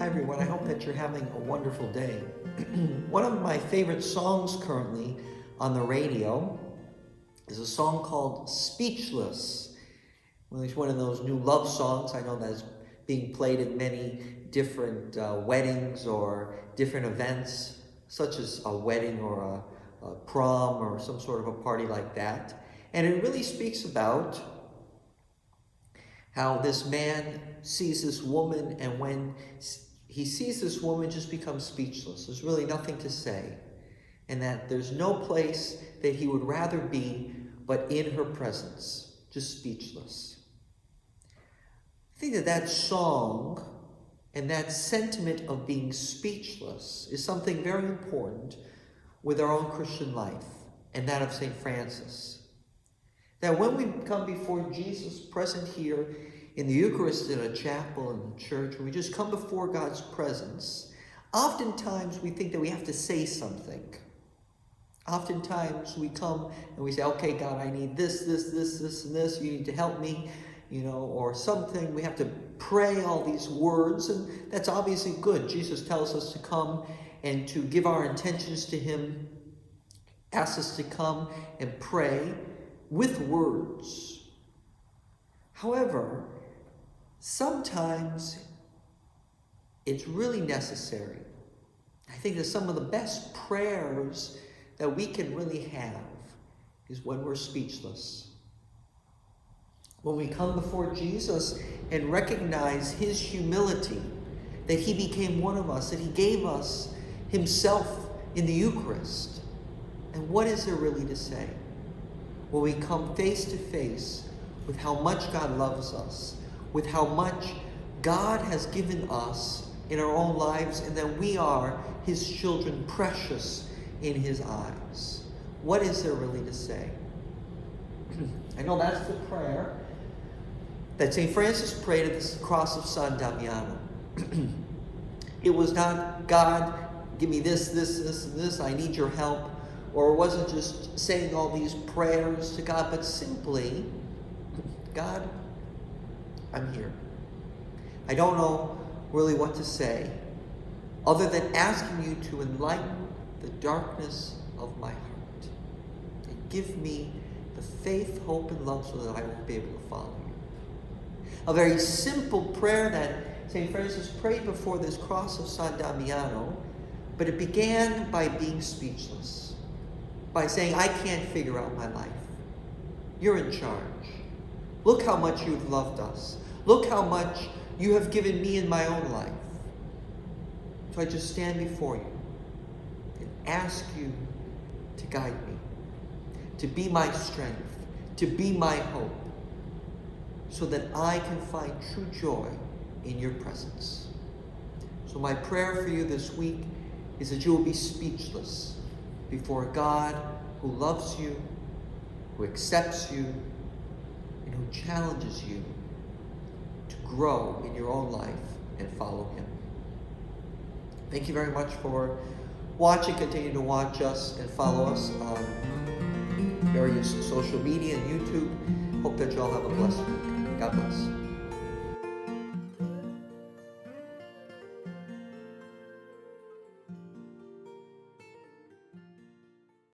everyone. I hope that you're having a wonderful day. One of my favorite songs currently on the radio is a song called Speechless. Well, it's one of those new love songs. I know that's being played at many different weddings or different events, such as a wedding or a prom or some sort of a party like that. And it really speaks about how this man sees this woman, and when he sees this woman, just becomes speechless. There's really nothing to say, and that there's no place that he would rather be but in her presence, just speechless. I think that song and that sentiment of being speechless is something very important with our own Christian life and that of St. Francis. That when we come before Jesus present here in the Eucharist, in a chapel, in a church, when we just come before God's presence, oftentimes we think that we have to say something. Oftentimes we come and we say, okay, God, I need this, and this. You need to help me, or something. We have to pray all these words, and that's obviously good. Jesus tells us to come and to give our intentions to him, asks us to come and pray with words. However, sometimes it's really necessary. I think that some of the best prayers that we can really have is when we're speechless. When we come before Jesus and recognize his humility, that he became one of us, that he gave us himself in the Eucharist. And what is there really to say? When we come face to face with how much God loves us, with how much God has given us in our own lives, and that we are his children, precious in his eyes. What is there really to say? I know that's the prayer that St. Francis prayed at the cross of San Damiano. It was not, God, give me this, and this, I need your help. Or it wasn't just saying all these prayers to God, but simply, God, I'm here. I don't know really what to say, other than asking you to enlighten the darkness of my heart and give me the faith, hope, and love so that I will be able to follow you. A very simple prayer that St. Francis prayed before this cross of San Damiano, but it began by being speechless. By saying, I can't figure out my life. You're in charge. Look how much you've loved us. Look how much you have given me in my own life. So I just stand before you and ask you to guide me, to be my strength, to be my hope, so that I can find true joy in your presence. So my prayer for you this week is that you will be speechless before a God who loves you, who accepts you, and who challenges you to grow in your own life and follow him. Thank you very much for watching. Continue to watch us and follow us on various social media and YouTube. Hope that you all have a blessed week. God bless.